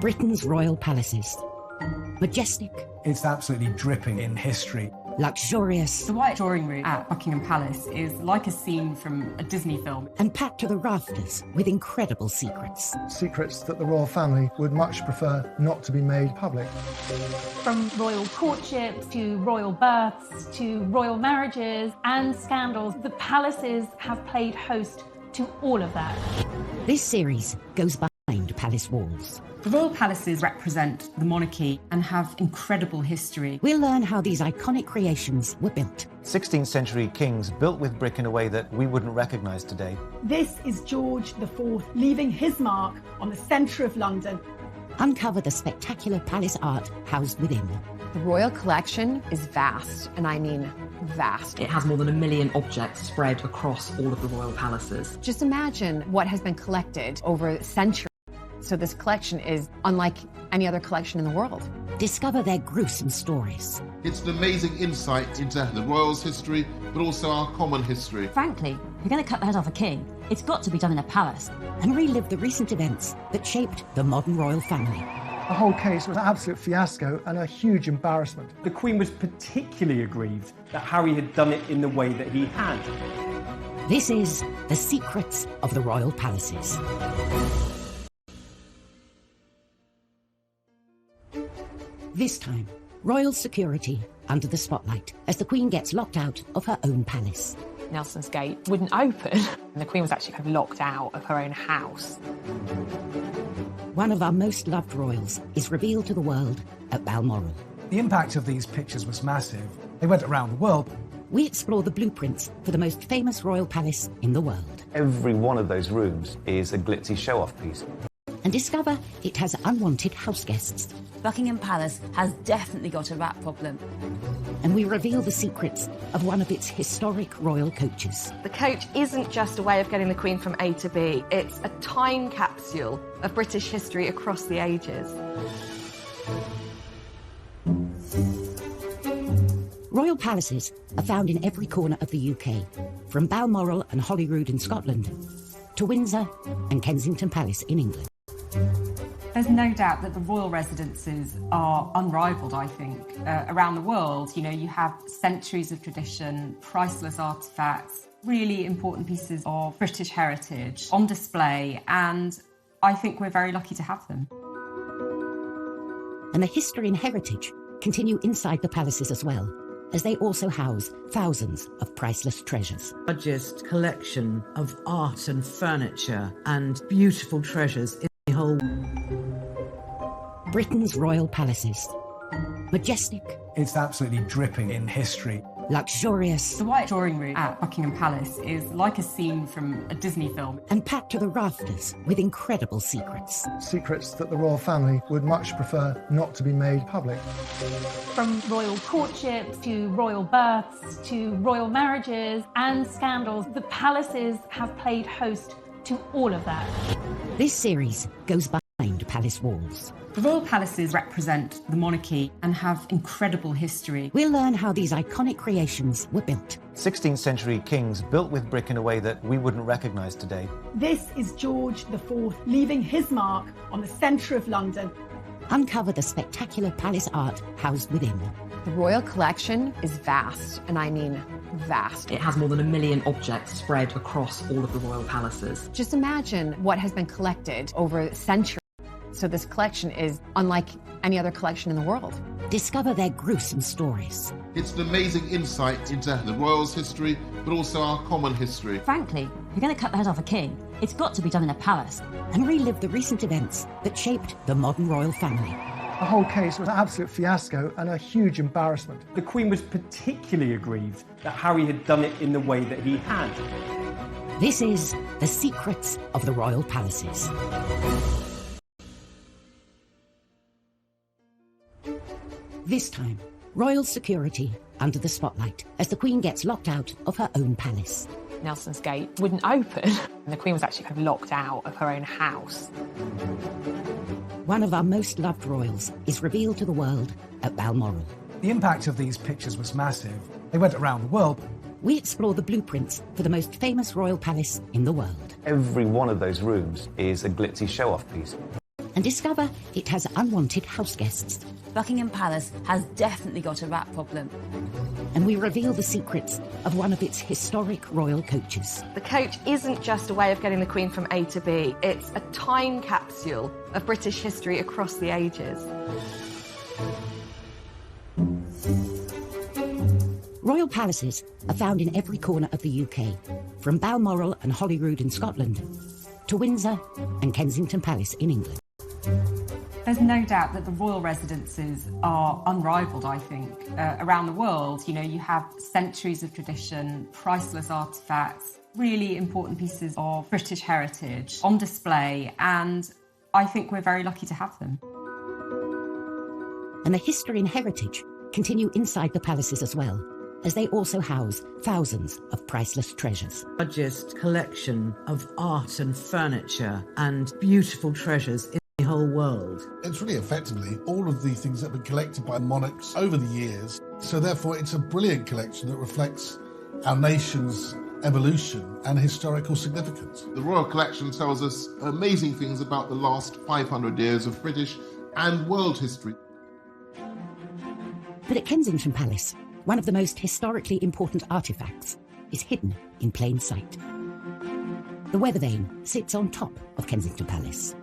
Britain's royal palaces. Majestic. It's absolutely dripping in history. Luxurious. The White Drawing Room at Buckingham Palace is like a scene from a Disney film. And packed to the rafters with incredible secrets. Secrets that the royal family would much prefer not to be made public. From royal courtships to royal births to royal marriages and scandals, the palaces have played host to all of that. This series goes behind palace walls. The royal palaces represent the monarchy and have incredible history. We'll learn how these iconic creations were built. 16th century kings built with brick in a way that we wouldn't recognise today. This is George IV leaving his mark on the centre of London. Uncover the spectacular palace art housed within. The royal collection is vast, and I mean vast. It has more than 1 million objects spread across all of the royal palaces. Just imagine what has been collected over centuries. So this collection is unlike any other collection in the world. Discover their gruesome stories. It's an amazing insight into the royals' history, but also our common history. Frankly, if you're going to cut the head off a king, it's got to be done in a palace. And relive the recent events that shaped the modern royal family. The whole case was an absolute fiasco and a huge embarrassment. The Queen was particularly aggrieved that Harry had done it in the way that he had. This is The Secrets of the Royal Palaces. This time, royal security under the spotlight as the Queen gets locked out of her own palace. Nelson's Gate wouldn't open, and the Queen was actually kind of locked out of her own house. One of our most loved royals is revealed to the world at Balmoral. The impact of these pictures was massive. They went around the world. We explore the blueprints for the most famous royal palace in the world. Every one of those rooms is a glitzy show-off piece. And discover it has unwanted house guests. Buckingham Palace has definitely got a rat problem. And we reveal the secrets of one of its historic royal coaches. The coach isn't just a way of getting the Queen from A to B, it's a time capsule of British history across the ages. Royal palaces are found in every corner of the UK, from Balmoral and Holyrood in Scotland to Windsor and Kensington Palace in England. There's no doubt that the royal residences are unrivaled, I think, around the world. You know, you have centuries of tradition, priceless artefacts, really important pieces of British heritage on display, and I think we're very lucky to have them. And the history and heritage continue inside the palaces as well, as they also house thousands of priceless treasures. The largest collection of art and furniture and beautiful treasures in the whole Britain's royal palaces. Majestic. It's absolutely dripping in history. Luxurious. The White Drawing Room at Buckingham Palace is like a scene from a Disney film. And packed to the rafters with incredible secrets. Secrets that the royal family would much prefer not to be made public. From royal courtships to royal births to royal marriages and scandals, the palaces have played host to all of that. This series goes behind palace walls. The royal palaces represent the monarchy and have incredible history. We'll learn how these iconic creations were built. 16th century kings built with brick in a way that we wouldn't recognise today. This is George IV leaving his mark on the centre of London. Uncover the spectacular palace art housed within. The royal collection is vast, and I mean vast. It has more than 1 million objects spread across all of the royal palaces. Just imagine what has been collected over centuries. So this collection is unlike any other collection in the world. Discover their gruesome stories. It's an amazing insight into the royals' history, but also our common history. Frankly, if you're going to cut the head off a king, it's got to be done in a palace. And relive the recent events that shaped the modern royal family. The whole case was an absolute fiasco and a huge embarrassment. The Queen was particularly aggrieved that Harry had done it in the way that he had. This is The Secrets of the Royal Palaces. This time, royal security under the spotlight as the Queen gets locked out of her own palace. Nelson's Gate wouldn't open, and the Queen was actually kind of locked out of her own house. One of our most loved royals is revealed to the world at Balmoral. The impact of these pictures was massive. They went around the world. We explore the blueprints for the most famous royal palace in the world. Every one of those rooms is a glitzy show-off piece. and discover it has unwanted house guests. Buckingham Palace has definitely got a rat problem. And we reveal the secrets of one of its historic royal coaches. The coach isn't just a way of getting the Queen from A to B, it's a time capsule of British history across the ages. Royal palaces are found in every corner of the UK, from Balmoral and Holyrood in Scotland to Windsor and Kensington Palace in England. There's no doubt that the royal residences are unrivaled, I think, around the world. You know, you have centuries of tradition, priceless artefacts, really important pieces of British heritage on display, and I think we're very lucky to have them. And the history and heritage continue inside the palaces as well, as they also house thousands of priceless treasures. The largest collection of art and furniture and beautiful treasures in the whole world. It's really effectively all of the things that have been collected by monarchs over the years. So therefore it's a brilliant collection that reflects our nation's evolution and historical significance. The Royal Collection tells us amazing things about the last 500 years of British and world history. But at Kensington Palace, one of the most historically important artefacts is hidden in plain sight. The weather vane sits on top of Kensington Palace.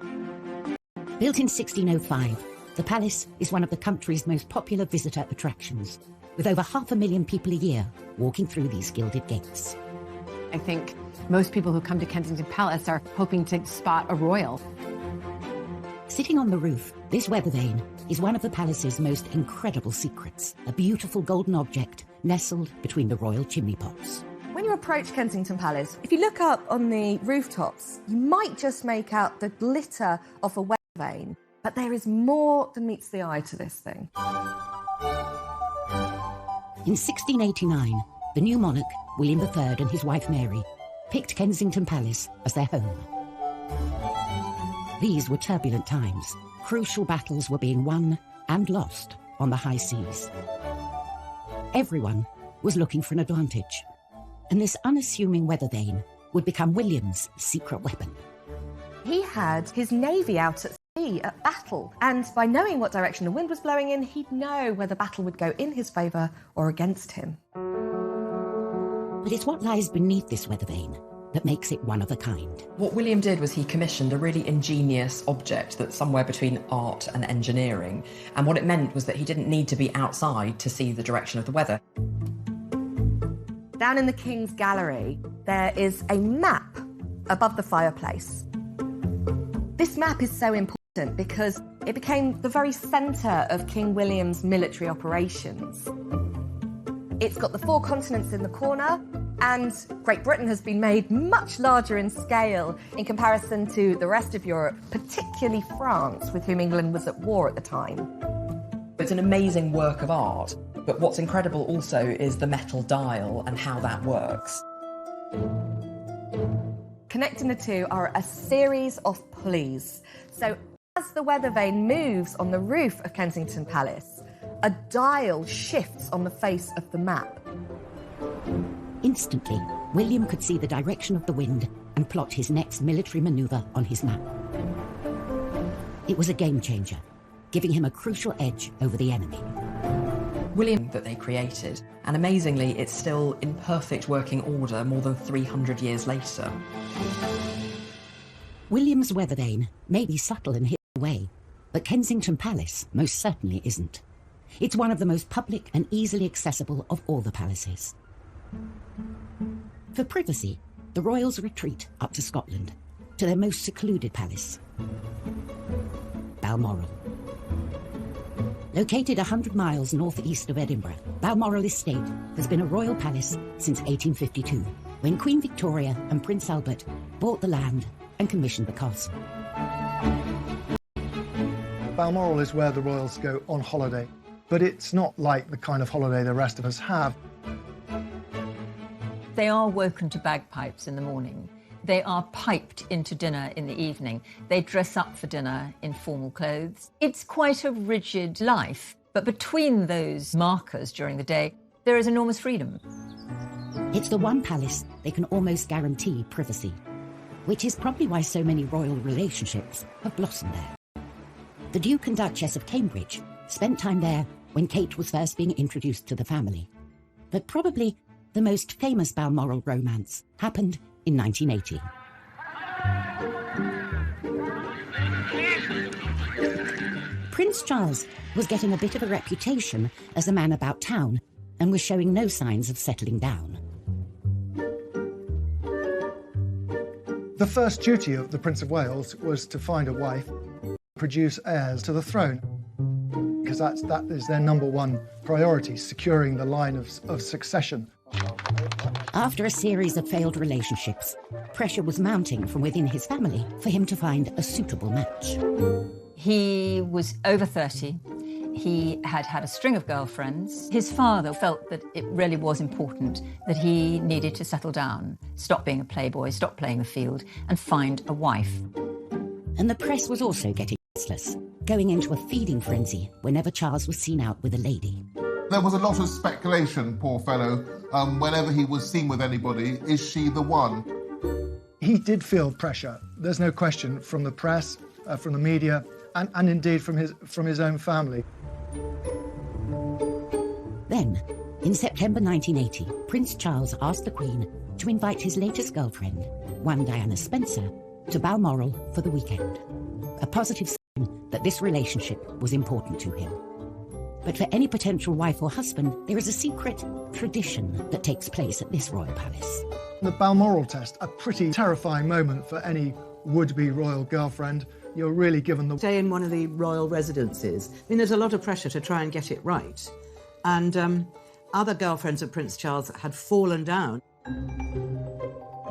Built in 1605, the palace is one of the country's most popular visitor attractions, with over 500,000 people a year walking through these gilded gates. I think most people who come to Kensington Palace are hoping to spot a royal. Sitting on the roof, this weather vane is one of the palace's most incredible secrets, a beautiful golden object nestled between the royal chimney pots. When you approach Kensington Palace, if you look up on the rooftops, you might just make out the glitter of a weather vane, but there is more than meets the eye to this thing. In 1689, the new monarch, William III, and his wife Mary picked Kensington Palace as their home. These were turbulent times. Crucial battles were being won and lost on the high seas. Everyone was looking for an advantage, and this unassuming weather vane would become William's secret weapon. He had his navy out at sea at battle, and by knowing what direction the wind was blowing in, he'd know whether battle would go in his favour or against him. But it's what lies beneath this weather vane that makes it one of a kind. What William did was he commissioned a really ingenious object that's somewhere between art and engineering. And what it meant was that he didn't need to be outside to see the direction of the weather. Down in the King's Gallery, there is a map above the fireplace. This map is so important because it became the very centre of King William's military operations. It's got the 4 continents in the corner, and Great Britain has been made much larger in scale in comparison to the rest of Europe, particularly France, with whom England was at war at the time. It's an amazing work of art, but what's incredible also is the metal dial and how that works. Connecting the two are a series of pulleys. So as the weather vane moves on the roof of Kensington Palace, a dial shifts on the face of the map. Instantly, William could see the direction of the wind and plot his next military manoeuvre on his map. It was a game changer, giving him a crucial edge over the enemy. William that they created, and amazingly it's still in perfect working order more than 300 years later. William's weather vane may be subtle and hidden away, but Kensington Palace most certainly isn't. It's one of the most public and easily accessible of all the palaces. For privacy, the royals retreat up to Scotland, to their most secluded palace, Balmoral. Located 100 miles northeast of Edinburgh, Balmoral Estate has been a royal palace since 1852, when Queen Victoria and Prince Albert bought the land and commissioned the castle. Balmoral is where the royals go on holiday, but it's not like the kind of holiday the rest of us have. They are woken to bagpipes in the morning. They are piped into dinner in the evening. They dress up for dinner in formal clothes. It's quite a rigid life, but between those markers during the day, there is enormous freedom. It's the one palace they can almost guarantee privacy, which is probably why so many royal relationships have blossomed there. The Duke and Duchess of Cambridge spent time there when Kate was first being introduced to the family. But probably the most famous Balmoral romance happened in 1980. Prince Charles was getting a bit of a reputation as a man about town and was showing no signs of settling down. The first duty of the Prince of Wales was to find a wife, produce heirs to the throne, because that is their number one priority, securing the line of succession. After a series of failed relationships, pressure was mounting from within his family for him to find a suitable match. He was over 30. He had had a string of girlfriends. His father felt that it really was important that he needed to settle down, stop being a playboy, stop playing the field, and find a wife. And the press was also getting restless, going into a feeding frenzy whenever Charles was seen out with a lady. There was a lot of speculation, poor fellow, whenever he was seen with anybody, is she the one? He did feel pressure, there's no question, from the press, from the media, and indeed from his own family. Then, in September 1980, Prince Charles asked the Queen to invite his latest girlfriend, one Diana Spencer, to Balmoral for the weekend. A positive sign that this relationship was important to him. But for any potential wife or husband, there is a secret tradition that takes place at this royal palace. The Balmoral test, a pretty terrifying moment for any would-be royal girlfriend. You're really given the... Stay in one of the royal residences. I mean, there's a lot of pressure to try and get it right. And other girlfriends of Prince Charles had fallen down.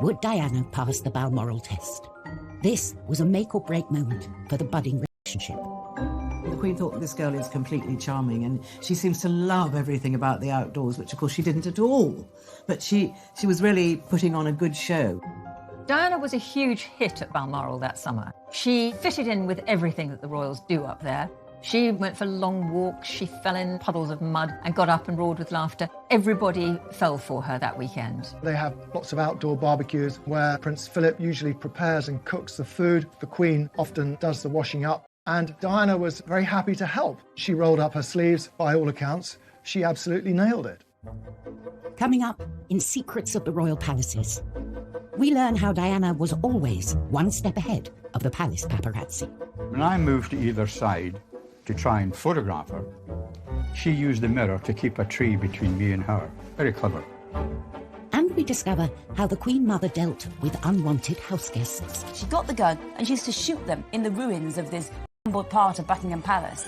Would Diana pass the Balmoral test? This was a make-or-break moment for the budding relationship. The Queen thought this girl is completely charming and she seems to love everything about the outdoors, which of course she didn't at all. But she was really putting on a good show. Diana was a huge hit at Balmoral that summer. She fitted in with everything that the royals do up there. She went for long walks, she fell in puddles of mud and got up and roared with laughter. Everybody fell for her that weekend. They have lots of outdoor barbecues where Prince Philip usually prepares and cooks the food. The Queen often does the washing up. And Diana was very happy to help. She rolled up her sleeves, by all accounts. She absolutely nailed it. Coming up in Secrets of the Royal Palaces, we learn how Diana was always one step ahead of the palace paparazzi. When I moved to either side to try and photograph her, she used the mirror to keep a tree between me and her. Very clever. And we discover how the Queen Mother dealt with unwanted house guests. She got the gun and she used to shoot them in the ruins of this part of Buckingham Palace.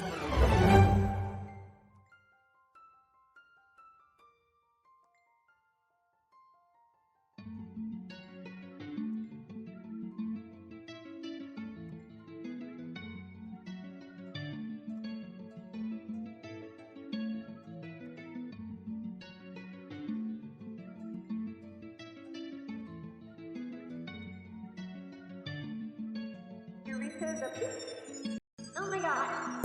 Oh my god.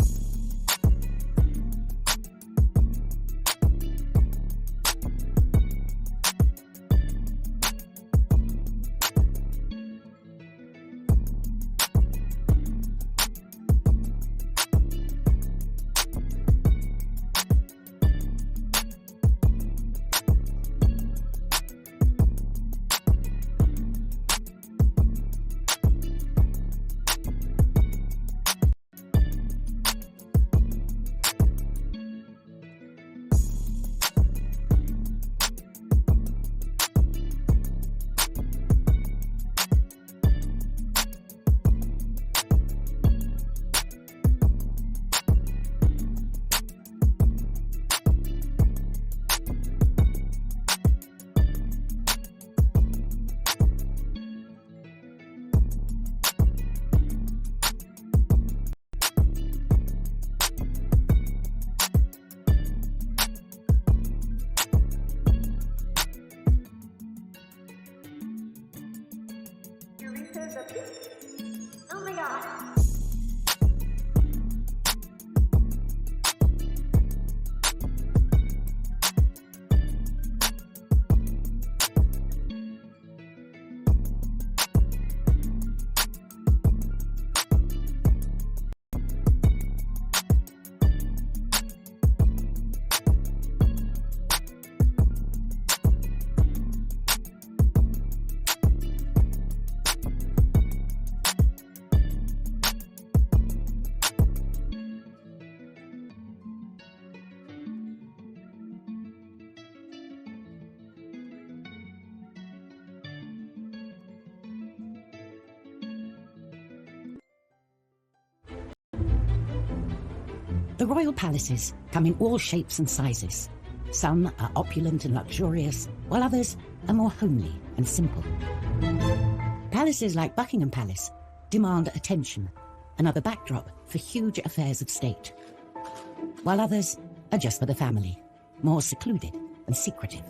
The royal palaces come in all shapes and sizes. Some are opulent and luxurious, while others are more homely and simple. Palaces like Buckingham Palace demand attention, another backdrop for huge affairs of state, while others are just for the family, more secluded and secretive.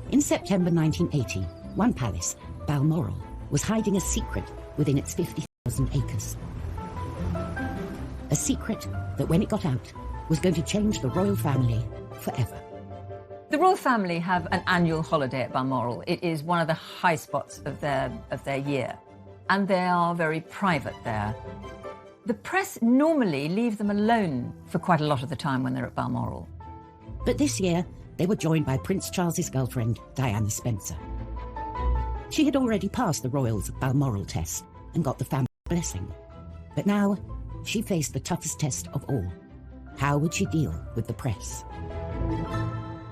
In September 1980, one palace, Balmoral, was hiding a secret within its 50,000 acres. A secret that, when it got out, was going to change the royal family forever. The royal family have an annual holiday at Balmoral. It is one of the high spots of their year, and they are very private there. The press normally leave them alone for quite a lot of the time when they're at Balmoral. But this year, they were joined by Prince Charles's girlfriend, Diana Spencer. She had already passed the royals' Balmoral test and got the family blessing. But now, she faced the toughest test of all. How would she deal with the press?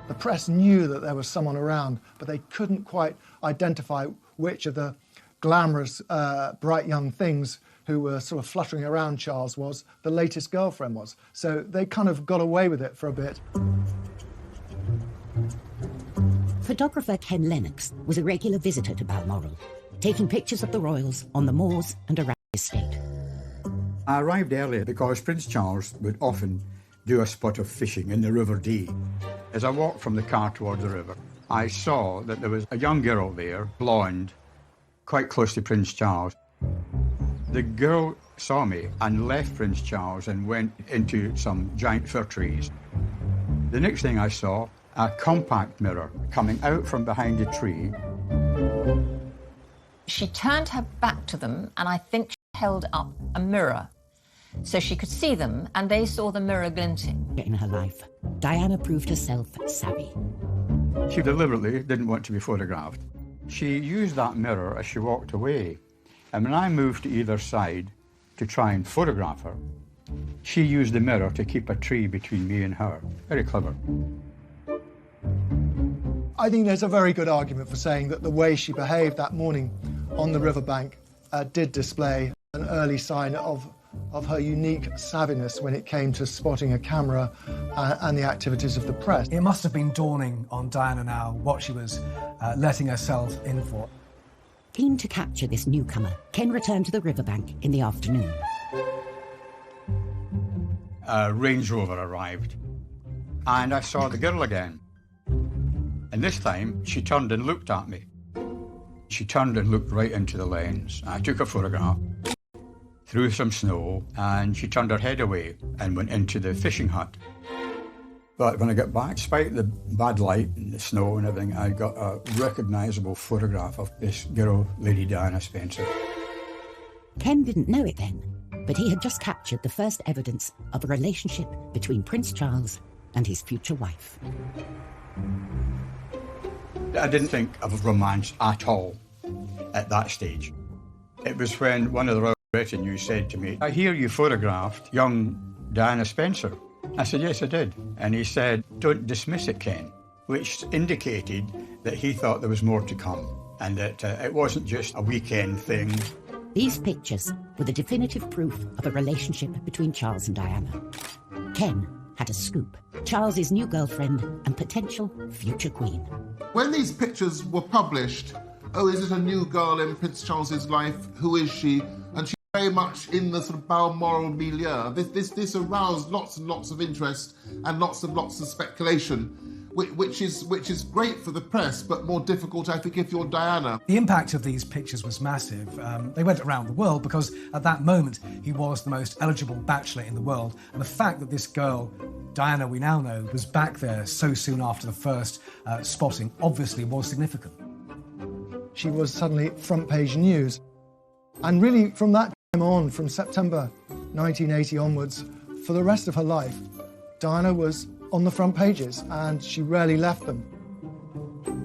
The press knew that there was someone around, but they couldn't quite identify which of the glamorous, bright young things who were sort of fluttering around Charles was the latest girlfriend was. So they kind of got away with it for a bit. Photographer Ken Lennox was a regular visitor to Balmoral, taking pictures of the royals on the moors and around the estate. I arrived early because Prince Charles would often do a spot of fishing in the River Dee. As I walked from the car towards the river, I saw that there was a young girl there, blonde, quite close to Prince Charles. The girl saw me and left Prince Charles and went into some giant fir trees. The next thing I saw, a compact mirror coming out from behind a tree. She turned her back to them, and I think she held up a mirror so she could see them, and they saw the mirror glinting. In her life, Diana proved herself savvy. She deliberately didn't want to be photographed. She used that mirror as she walked away. And when I moved to either side to try and photograph her, she used the mirror to keep a tree between me and her. Very clever. I think there's a very good argument for saying that the way she behaved that morning on the riverbank did display an early sign of her unique savviness when it came to spotting a camera and the activities of the press. It must have been dawning on Diana now what she was letting herself in for. Keen to capture this newcomer, Ken returned to the riverbank in the afternoon. A Range Rover arrived, and I saw the girl again. And this time, she turned and looked at me. She turned and looked right into the lens. I took a photograph, through some snow, and she turned her head away and went into the fishing hut. But when I got back, despite the bad light and the snow and everything, I got a recognisable photograph of this girl, Lady Diana Spencer. Ken didn't know it then, but he had just captured the first evidence of a relationship between Prince Charles and his future wife. I didn't think of romance at all at that stage. It was when one of the royal retinue said to me, "I hear you photographed young Diana Spencer." I said, "Yes, I did." And he said, "Don't dismiss it, Ken," which indicated that he thought there was more to come and that it wasn't just a weekend thing. These pictures were the definitive proof of a relationship between Charles and Diana. Ken had a scoop. Charles's new girlfriend and potential future queen. When these pictures were published, oh, is it a new girl in Prince Charles's life? Who is she? And she's very much in the sort of Balmoral milieu. This aroused lots and lots of interest and lots of speculation, which is great for the press, but more difficult, I think, if you're Diana. The impact of these pictures was massive. They went around the world because at that moment he was the most eligible bachelor in the world. And the fact that this girl, Diana, we now know, was back there so soon after the first spotting obviously was significant. She was suddenly front page news. And really from that time on, from September 1980 onwards, for the rest of her life, Diana was on the front pages, and she rarely left them.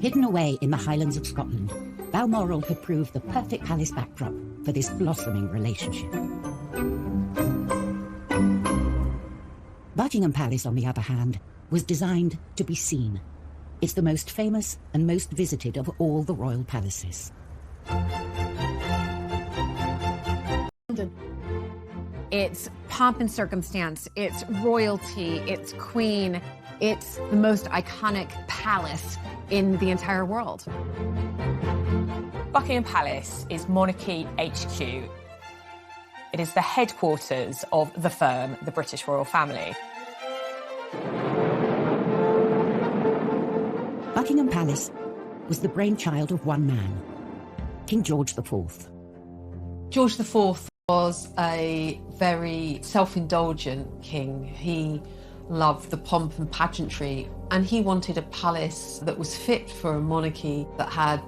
Hidden away in the Highlands of Scotland, Balmoral had proved the perfect palace backdrop for this blossoming relationship. Buckingham Palace, on the other hand, was designed to be seen. It's the most famous and most visited of all the royal palaces. It's pomp and circumstance, it's royalty, it's queen, it's the most iconic palace in the entire world. Buckingham Palace is Monarchy HQ. It is the headquarters of the firm, the British royal family. Buckingham Palace was the brainchild of one man, King George IV. George IV was a very self-indulgent king. He loved the pomp and pageantry, and he wanted a palace that was fit for a monarchy that had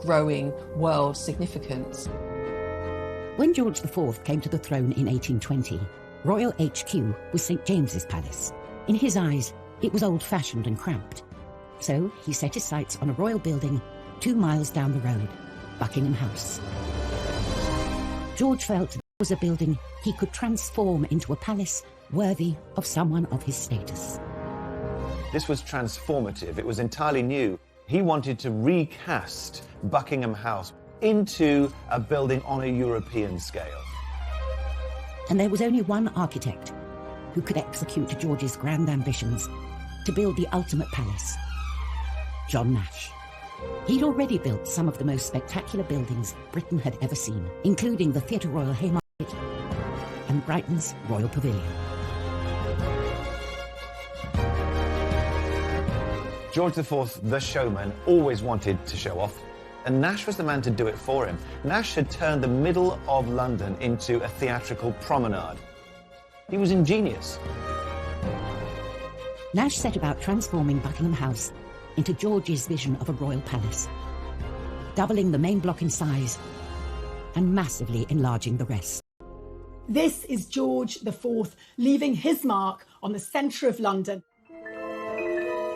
growing world significance. When George IV came to the throne in 1820, Royal HQ was St James's Palace. In his eyes, it was old-fashioned and cramped. So he set his sights on a royal building 2 miles down the road, Buckingham House. George felt it was a building he could transform into a palace worthy of someone of his status. This was transformative. It was entirely new. He wanted to recast Buckingham House into a building on a European scale. And there was only one architect who could execute George's grand ambitions to build the ultimate palace: John Nash. He'd already built some of the most spectacular buildings Britain had ever seen, including the Theatre Royal Haymarket and Brighton's Royal Pavilion. George IV, the showman, always wanted to show off, and Nash was the man to do it for him. Nash had turned the middle of London into a theatrical promenade. He was ingenious. Nash set about transforming Buckingham House into George's vision of a royal palace, doubling the main block in size and massively enlarging the rest. This is George IV leaving his mark on the centre of London.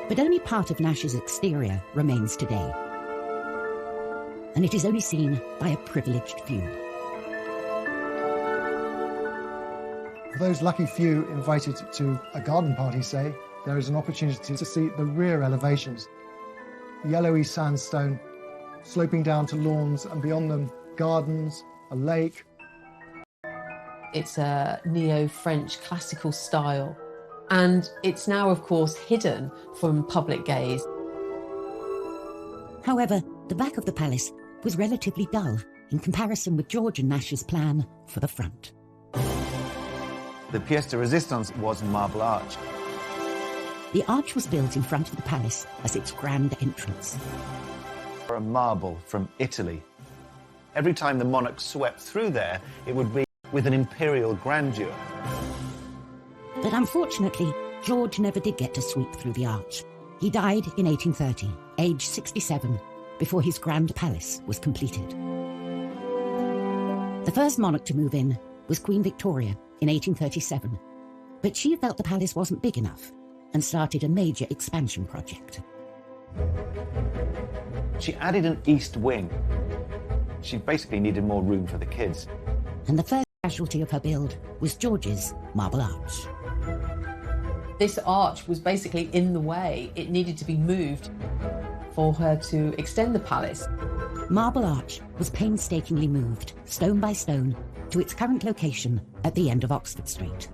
But only part of Nash's exterior remains today, and it is only seen by a privileged few. For those lucky few invited to a garden party, say, there is an opportunity to see the rear elevations. Yellowy sandstone, sloping down to lawns, and beyond them, gardens, a lake. It's a neo-French classical style, and it's now, of course, hidden from public gaze. However, the back of the palace was relatively dull in comparison with George and Nash's plan for the front. The pièce de résistance was Marble Arch. The arch was built in front of the palace as its grand entrance. For a marble from Italy. Every time the monarch swept through there, it would be with an imperial grandeur. But unfortunately, George never did get to sweep through the arch. He died in 1830, aged 67, before his grand palace was completed. The first monarch to move in was Queen Victoria in 1837, but she felt the palace wasn't big enough and started a major expansion project. She added an east wing. She basically needed more room for the kids. And the first casualty of her build was George's Marble Arch. This arch was basically in the way. It needed to be moved for her to extend the palace. Marble Arch was painstakingly moved, stone by stone, to its current location at the end of Oxford Street.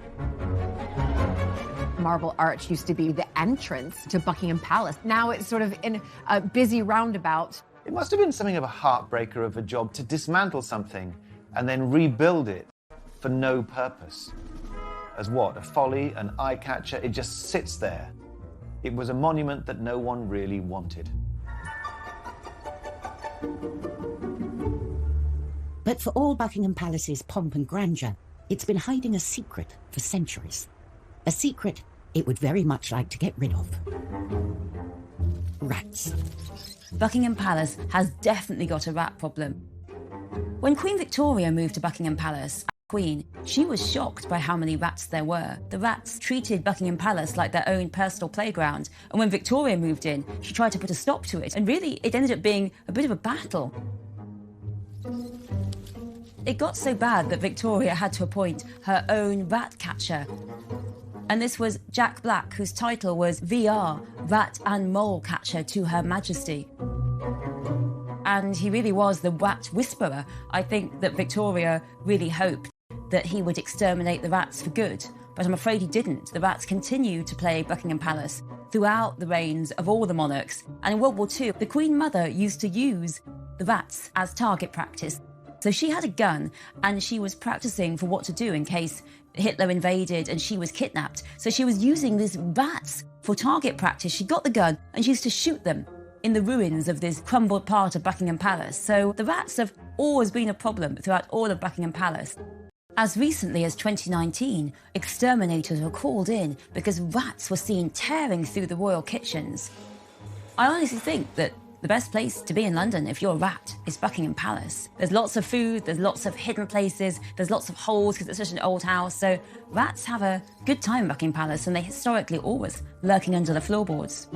Marble Arch used to be the entrance to Buckingham Palace. Now it's sort of in a busy roundabout. It must have been something of a heartbreaker of a job to dismantle something and then rebuild it for no purpose. As what? A folly, an eye-catcher? It just sits there. It was a monument that no one really wanted. But for all Buckingham Palace's pomp and grandeur, it's been hiding a secret for centuries. A secret it would very much like to get rid of. Rats. Buckingham Palace has definitely got a rat problem. When Queen Victoria moved to Buckingham Palace, Queen, she was shocked by how many rats there were. The rats treated Buckingham Palace like their own personal playground, and when Victoria moved in, she tried to put a stop to it, and really it ended up being a bit of a battle. It got so bad that Victoria had to appoint her own rat catcher. And this was Jack Black, whose title was VR, Rat and Mole Catcher to Her Majesty. And he really was the rat whisperer. I think that Victoria really hoped that he would exterminate the rats for good, but I'm afraid he didn't. The rats continued to plague Buckingham Palace throughout the reigns of all the monarchs. And in World War II, the Queen Mother used to use the rats as target practice. So she had a gun and she was practicing for what to do in case Hitler invaded and she was kidnapped. So she was using these rats for target practice. She got the gun and she used to shoot them in the ruins of this crumbled part of Buckingham Palace. So the rats have always been a problem throughout all of Buckingham Palace. As recently as 2019, exterminators were called in because rats were seen tearing through the royal kitchens. I honestly think that the best place to be in London if you're a rat is Buckingham Palace. There's lots of food, there's lots of hidden places, there's lots of holes because it's such an old house. So rats have a good time in Buckingham Palace and they historically always lurking under the floorboards.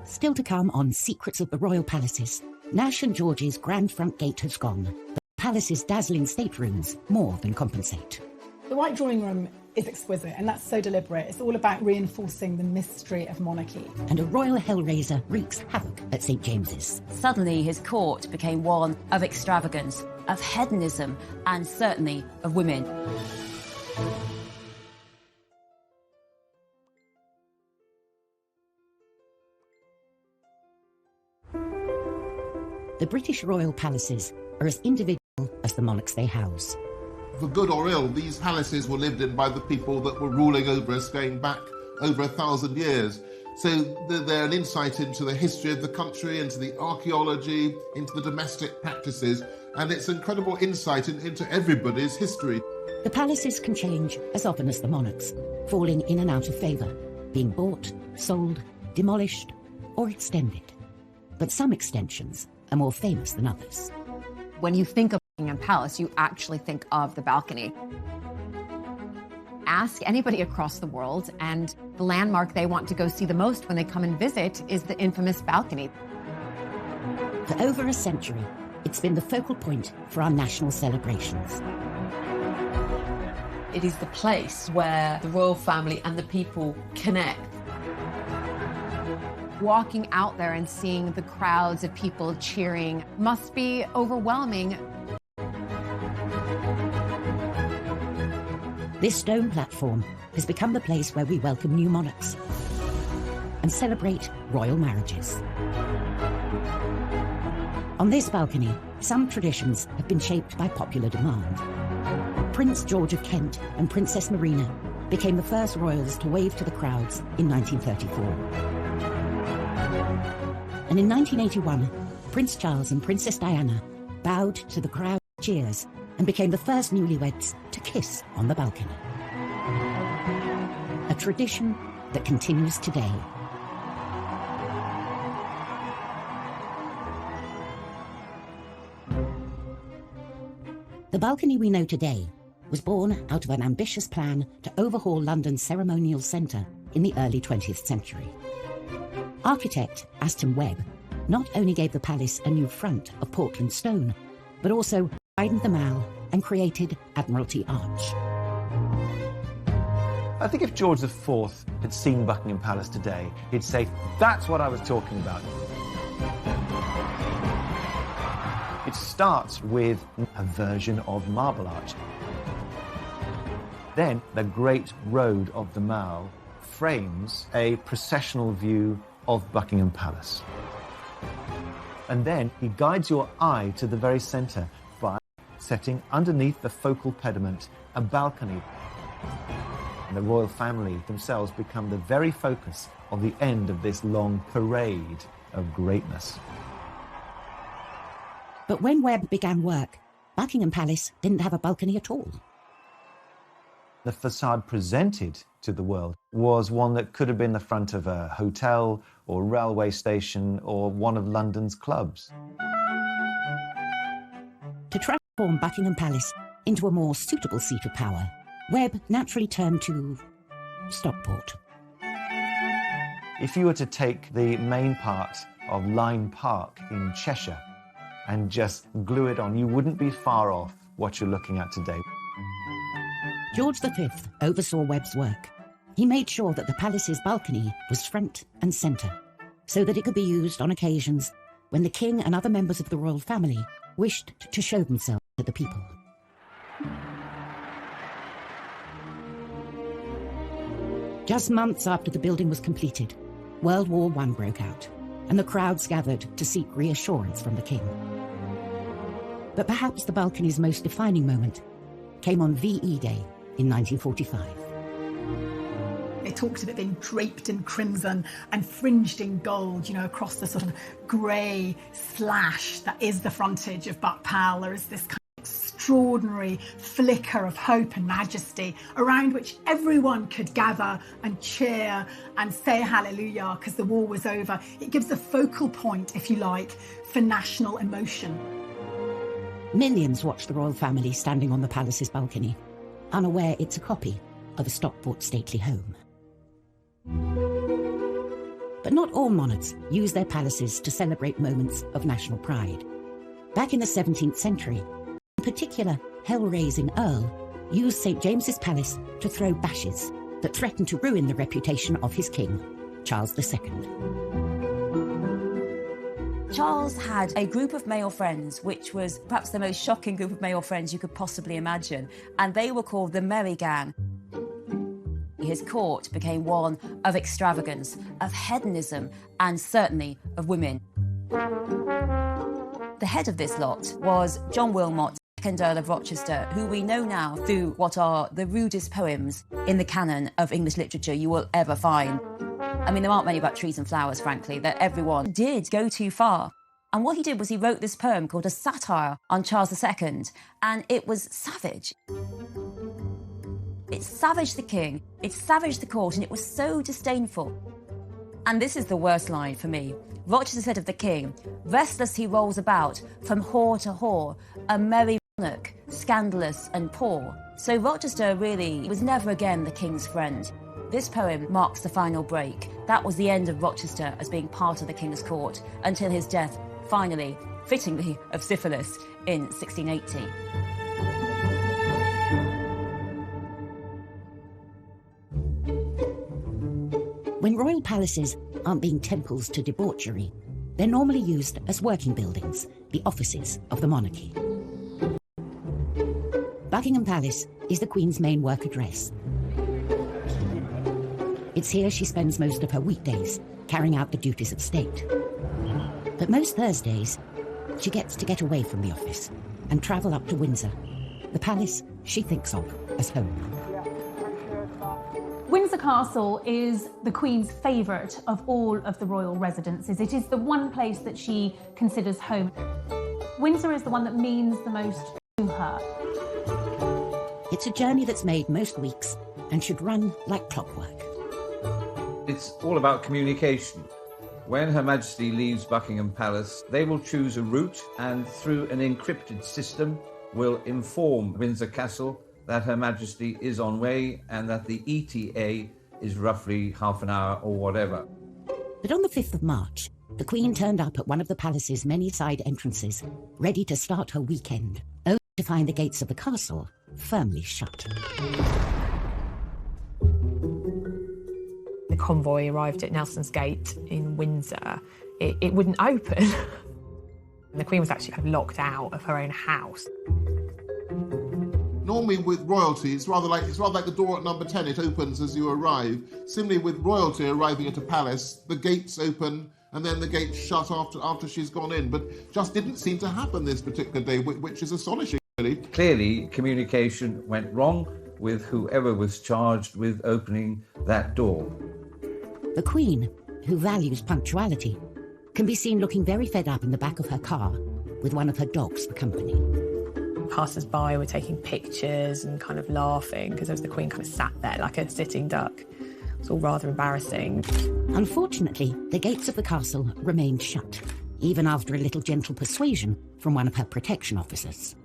Still to come on Secrets of the Royal Palaces, Nash and George's grand front gate has gone. The palace's dazzling staterooms more than compensate. The White Drawing Room is exquisite, and that's so deliberate. It's all about reinforcing the mystery of monarchy. And a royal hellraiser wreaks havoc at St. James's. Suddenly his court became one of extravagance, of hedonism, and certainly of women. The British royal palaces are as individual as the monarchs they house. For good or ill, these palaces were lived in by the people that were ruling over us going back over 1,000 years. So they're an insight into the history of the country, into the archaeology, into the domestic practices, and it's incredible insight into everybody's history. The palaces can change as often as the monarchs, falling in and out of favour, being bought, sold, demolished, or extended. But some extensions are more famous than others. When you think of Buckingham Palace, you actually think of the balcony. Ask anybody across the world, and the landmark they want to go see the most when they come and visit is the infamous balcony. For over a century, it's been the focal point for our national celebrations. It is the place where the royal family and the people connect. Walking out there and seeing the crowds of people cheering must be overwhelming. This stone platform has become the place where we welcome new monarchs and celebrate royal marriages. On this balcony, some traditions have been shaped by popular demand. Prince George of Kent and Princess Marina became the first royals to wave to the crowds in 1934. And in 1981, Prince Charles and Princess Diana bowed to the crowd cheers and became the first newlyweds to kiss on the balcony. A tradition that continues today. The balcony we know today was born out of an ambitious plan to overhaul London's ceremonial centre in the early 20th century. Architect Aston Webb not only gave the palace a new front of Portland stone, but also widened the mall and created Admiralty Arch. I think if George IV had seen Buckingham Palace today, he'd say, that's what I was talking about. It starts with a version of Marble Arch. Then the Great Road of the Mall frames a processional view of Buckingham Palace. And then he guides your eye to the very centre by setting underneath the focal pediment a balcony. And the royal family themselves become the very focus of the end of this long parade of greatness. But when Webb began work, Buckingham Palace didn't have a balcony at all. The facade presented to the world was one that could have been the front of a hotel or railway station or one of London's clubs. To transform Buckingham Palace into a more suitable seat of power, Webb naturally turned to Stockport. If you were to take the main part of Lyme Park in Cheshire and just glue it on, you wouldn't be far off what you're looking at today. George V oversaw Webb's work. He made sure that the palace's balcony was front and centre, so that it could be used on occasions when the king and other members of the royal family wished to show themselves. to the people. Just months after the building was completed, World War I broke out, and the crowds gathered to seek reassurance from the king. But perhaps the balcony's most defining moment came on VE Day in 1945. They talked of it being draped in crimson and fringed in gold, across the sort of grey slash that is the frontage of Buck Pal. There is this kind of extraordinary flicker of hope and majesty around which everyone could gather and cheer and say hallelujah because the war was over. It gives a focal point, if you like, for national emotion. Millions watch the royal family standing on the palace's balcony, unaware it's a copy of a Stockport stately home. But not all monarchs use their palaces to celebrate moments of national pride. Back in the 17th century, in particular, hell-raising Earl used St. James's Palace to throw bashes that threatened to ruin the reputation of his king, Charles II. Charles had a group of male friends, which was perhaps the most shocking group of male friends you could possibly imagine, and they were called the Merry Gang. His court became one of extravagance, of hedonism, and certainly of women. The head of this lot was John Wilmot, 2nd Earl of Rochester, who we know now through what are the rudest poems in the canon of English literature you will ever find. I mean, there aren't many about trees and flowers, frankly, that everyone did go too far. And what he did was he wrote this poem called A Satire on Charles II, and it was savage. It savaged the king, it savaged the court, and it was so disdainful. And this is the worst line for me. Rochester said of the king, "Restless he rolls about, from whore to whore, a merry monarch, scandalous and poor." So Rochester really was never again the king's friend. This poem marks the final break. That was the end of Rochester as being part of the king's court, until his death, finally, fittingly, of syphilis in 1680. When royal palaces aren't being temples to debauchery, they're normally used as working buildings, the offices of the monarchy. Buckingham Palace is the Queen's main work address. It's here she spends most of her weekdays, carrying out the duties of state. But most Thursdays, she gets to get away from the office and travel up to Windsor, the palace she thinks of as home. Windsor Castle is the Queen's favourite of all of the royal residences. It is the one place that she considers home. Windsor is the one that means the most to her. It's a journey that's made most weeks and should run like clockwork. It's all about communication. When Her Majesty leaves Buckingham Palace, they will choose a route and through an encrypted system will inform Windsor Castle that Her Majesty is on way and that the ETA is roughly half an hour or whatever. But on the 5th of March, the Queen turned up at one of the palace's many side entrances, ready to start her weekend, only to find the gates of the castle firmly shut. The convoy arrived at Nelson's Gate in Windsor. It wouldn't open. And the Queen was actually kind of locked out of her own house. Normally with royalty, it's rather like the door at number 10, it opens as you arrive. Similarly with royalty arriving at a palace, the gates open and then the gates shut after she's gone in. But just didn't seem to happen this particular day, which is astonishing, really. Clearly, communication went wrong with whoever was charged with opening that door. The Queen, who values punctuality, can be seen looking very fed up in the back of her car with one of her dogs for company. Passers-by were taking pictures and kind of laughing because the Queen kind of sat there like a sitting duck. It was all rather embarrassing. Unfortunately, the gates of the castle remained shut, even after a little gentle persuasion from one of her protection officers.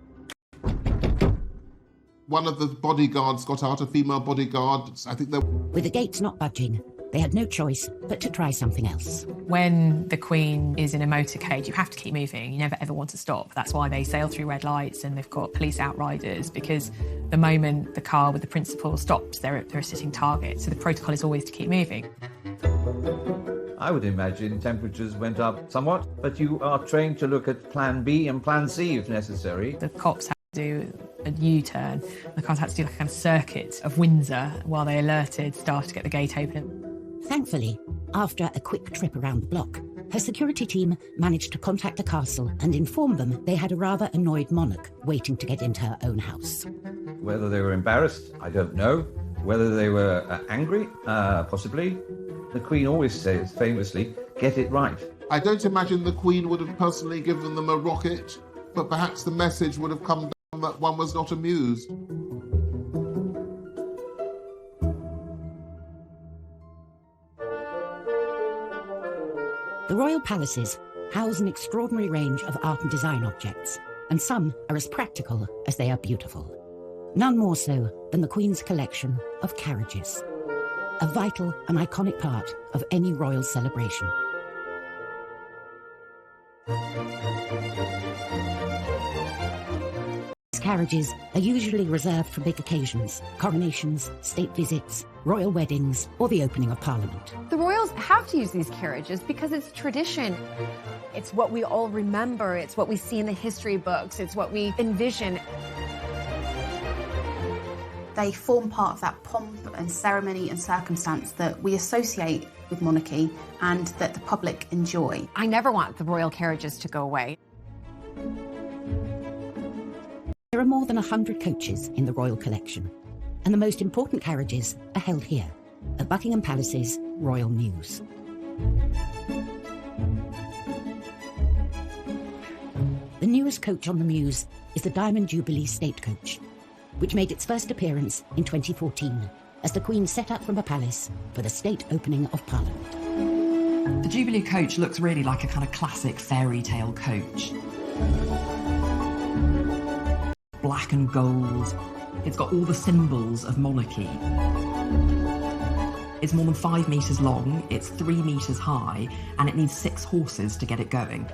One of the bodyguards got out, a female bodyguard. I think they... With the gates not budging, they had no choice but to try something else. When the Queen is in a motorcade, you have to keep moving. You never ever want to stop. That's why they sail through red lights and they've got police outriders, because the moment the car with the principal stops, they're a sitting target. So the protocol is always to keep moving. I would imagine temperatures went up somewhat, but you are trained to look at plan B and plan C if necessary. The cops have do a U-turn. The cars had to do like a kind of circuit of Windsor while they alerted staff to get the gate open. Thankfully, after a quick trip around the block, her security team managed to contact the castle and inform them they had a rather annoyed monarch waiting to get into her own house. Whether they were embarrassed, I don't know. Whether they were angry, possibly. The Queen always says, famously, get it right. I don't imagine the Queen would have personally given them a rocket, but perhaps the message would have come down that one was not amused. The royal palaces house an extraordinary range of art and design objects, and some are as practical as they are beautiful. None more so than the Queen's collection of carriages, a vital and iconic part of any royal celebration. These carriages are usually reserved for big occasions, coronations, state visits, royal weddings, or the opening of Parliament. The royals have to use these carriages because it's tradition. It's what we all remember. It's what we see in the history books. It's what we envision. They form part of that pomp and ceremony and circumstance that we associate with monarchy and that the public enjoy. I never want the royal carriages to go away. There are more than 100 coaches in the royal collection, and the most important carriages are held here, at Buckingham Palace's Royal Mews. The newest coach on the Mews is the Diamond Jubilee State Coach, which made its first appearance in 2014 as the Queen set out from her palace for the state opening of Parliament. The Jubilee coach looks really like a kind of classic fairy tale coach. Black and gold. It's got all the symbols of monarchy. It's more than 5 metres long, it's 3 metres high, and it needs 6 horses to get it going.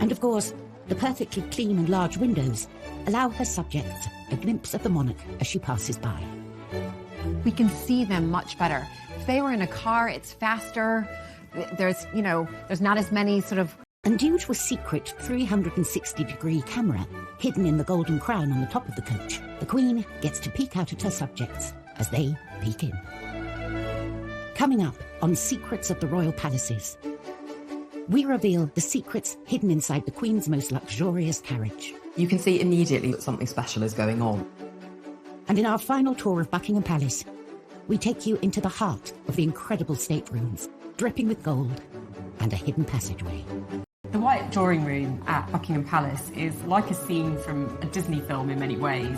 And of course, the perfectly clean and large windows allow her subjects a glimpse of the monarch as she passes by. We can see them much better. If they were in a car, it's faster. There's not as many sort of... And due to a secret 360-degree camera hidden in the golden crown on the top of the coach, the Queen gets to peek out at her subjects as they peek in. Coming up on Secrets of the Royal Palaces, we reveal the secrets hidden inside the Queen's most luxurious carriage. You can see immediately that something special is going on. And in our final tour of Buckingham Palace, we take you into the heart of the incredible staterooms, dripping with gold, and a hidden passageway. The White Drawing Room at Buckingham Palace is like a scene from a Disney film in many ways.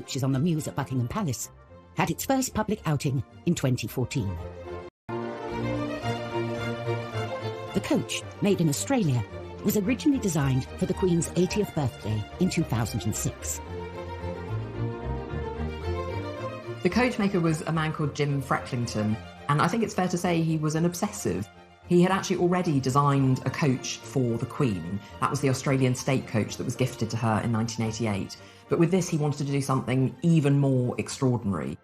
coaches on the Mews at Buckingham Palace, had its first public outing in 2014. The coach, made in Australia, was originally designed for the Queen's 80th birthday in 2006. The coachmaker was a man called Jim Frecklington, and I think it's fair to say he was an obsessive. He had actually already designed a coach for the Queen. That was the Australian state coach that was gifted to her in 1988. But with this, he wanted to do something even more extraordinary.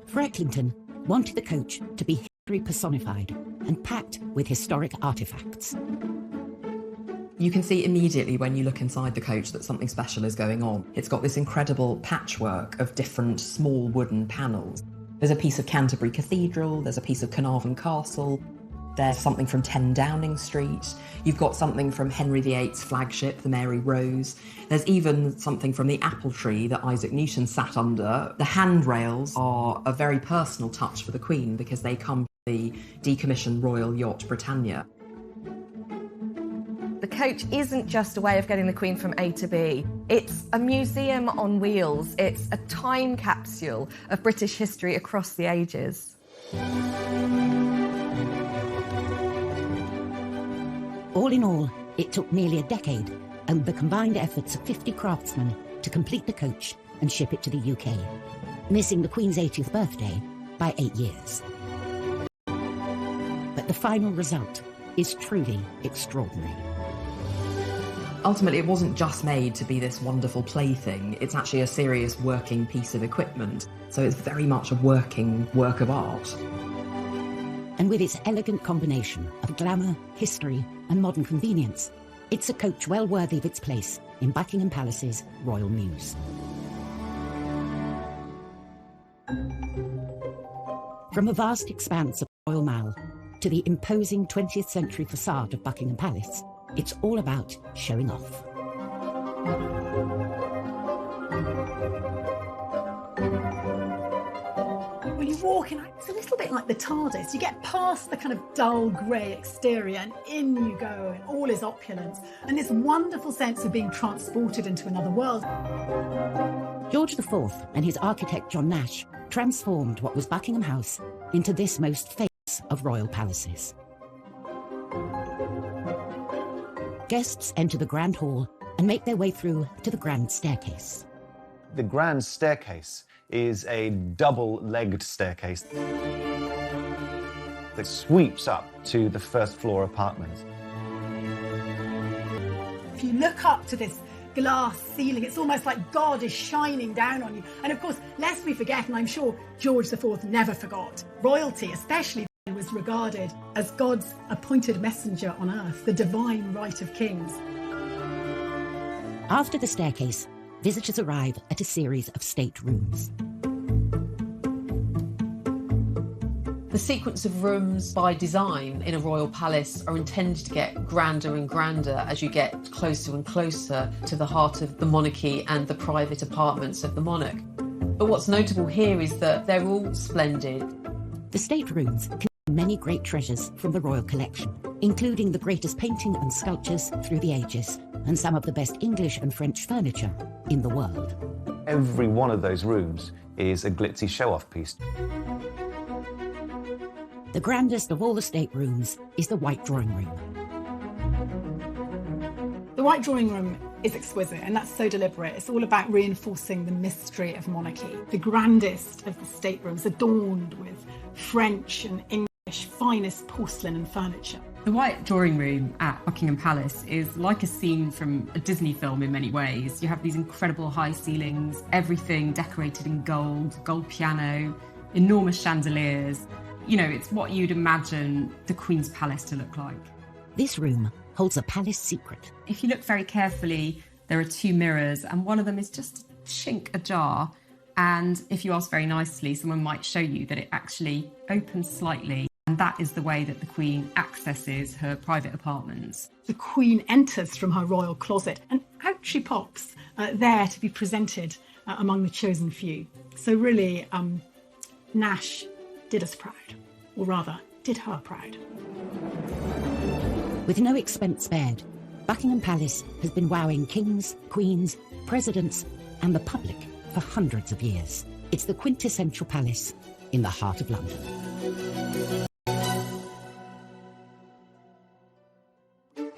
Frecklington wanted the coach to be history personified and packed with historic artefacts. You can see immediately when you look inside the coach that something special is going on. It's got this incredible patchwork of different small wooden panels. There's a piece of Canterbury Cathedral, there's a piece of Carnarvon Castle, there's something from 10 Downing Street, you've got something from Henry VIII's flagship, the Mary Rose, there's even something from the apple tree that Isaac Newton sat under. The handrails are a very personal touch for the Queen because they come from the decommissioned royal yacht Britannia. The coach isn't just a way of getting the Queen from A to B. It's a museum on wheels. It's a time capsule of British history across the ages. All in all, it took nearly a decade and the combined efforts of 50 craftsmen to complete the coach and ship it to the UK, missing the Queen's 80th birthday by 8 years. But the final result is truly extraordinary. Ultimately, it wasn't just made to be this wonderful plaything. It's actually a serious working piece of equipment. So it's very much a working work of art. And with its elegant combination of glamour, history and modern convenience, it's a coach well worthy of its place in Buckingham Palace's Royal Mews. From a vast expanse of Royal Mall to the imposing 20th century facade of Buckingham Palace, it's all about showing off. When you walk in, it's a little bit like the TARDIS. You get past the kind of dull grey exterior and in you go, and all is opulence. And this wonderful sense of being transported into another world. George IV and his architect John Nash transformed what was Buckingham House into this most famous of royal palaces. Guests enter the Grand Hall and make their way through to the Grand Staircase. The Grand Staircase is a double-legged staircase that sweeps up to the first floor apartments. If you look up to this glass ceiling, it's almost like God is shining down on you. And of course, lest we forget, and I'm sure George IV never forgot, royalty, especially, was regarded as God's appointed messenger on earth, the divine right of kings. After the staircase, visitors arrive at a series of state rooms. The sequence of rooms by design in a royal palace are intended to get grander and grander as you get closer and closer to the heart of the monarchy and the private apartments of the monarch. But what's notable here is that they're all splendid. The state rooms contain many great treasures from the royal collection, including the greatest painting and sculptures through the ages, and some of the best English and French furniture in the world. Every one of those rooms is a glitzy show-off piece. The grandest of all the state rooms is the White Drawing Room. The White Drawing Room is exquisite, and that's so deliberate. It's all about reinforcing the mystery of monarchy. The grandest of the staterooms, adorned with French and English finest porcelain and furniture. The White Drawing Room at Buckingham Palace is like a scene from a Disney film in many ways. You have these incredible high ceilings, everything decorated in gold piano, enormous chandeliers. You know, it's what you'd imagine the Queen's Palace to look like. This room holds a palace secret. If you look very carefully, there are two mirrors, and one of them is just a chink ajar. And if you ask very nicely, someone might show you that it actually opens slightly. And that is the way that the Queen accesses her private apartments. The Queen enters from her royal closet, and out she pops, there to be presented among the chosen few. So really, Nash did us proud, or rather, did her proud. With no expense spared, Buckingham Palace has been wowing kings, queens, presidents, and the public for hundreds of years. It's the quintessential palace in the heart of London.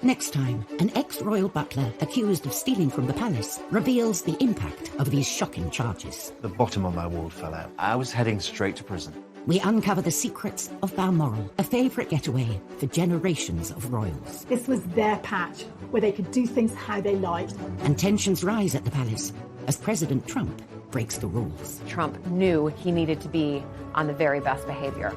Next time, an ex-royal butler accused of stealing from the palace reveals the impact of these shocking charges. The bottom of my wall fell out. I was heading straight to prison. We uncover the secrets of Balmoral, a favourite getaway for generations of royals. This was their patch, where they could do things how they liked. And tensions rise at the palace as President Trump breaks the rules. Trump knew he needed to be on the very best behavior.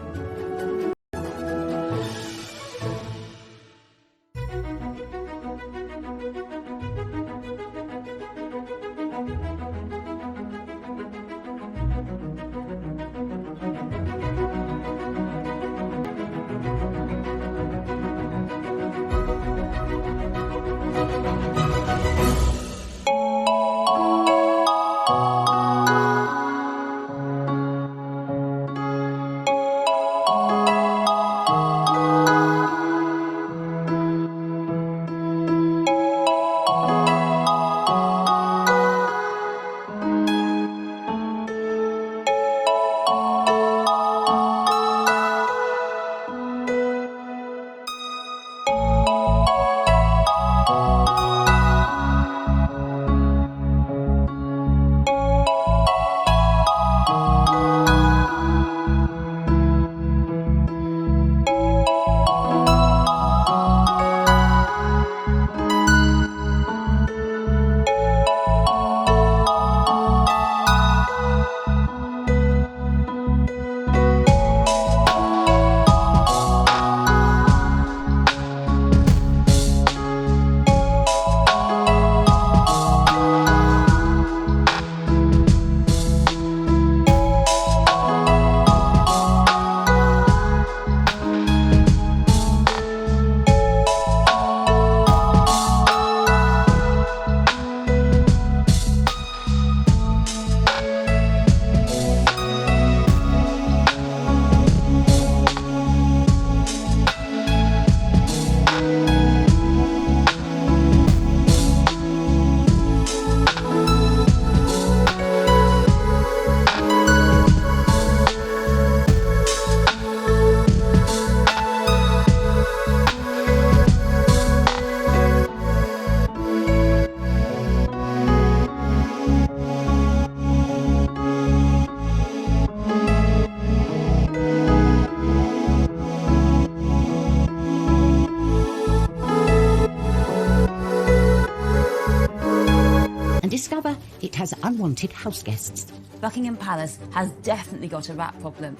Discover it has unwanted house guests. Buckingham Palace has definitely got a rat problem.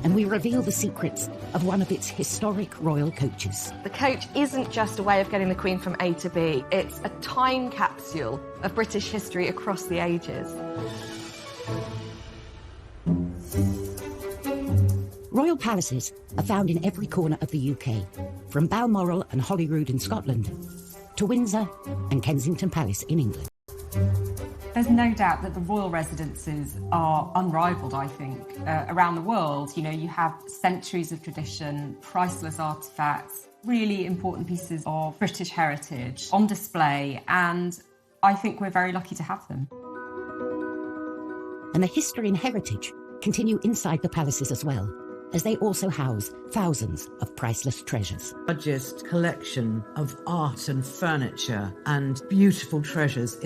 And we reveal the secrets of one of its historic royal coaches. The coach isn't just a way of getting the Queen from A to B, it's a time capsule of British history across the ages. Royal palaces are found in every corner of the UK, from Balmoral and Holyrood in Scotland to Windsor and Kensington Palace in England. There's no doubt that the royal residences are unrivaled, I think, around the world. You know, you have centuries of tradition, priceless artefacts, really important pieces of British heritage on display, and I think we're very lucky to have them. And the history and heritage continue inside the palaces as well, as they also house thousands of priceless treasures. Largest collection of art and furniture and beautiful treasures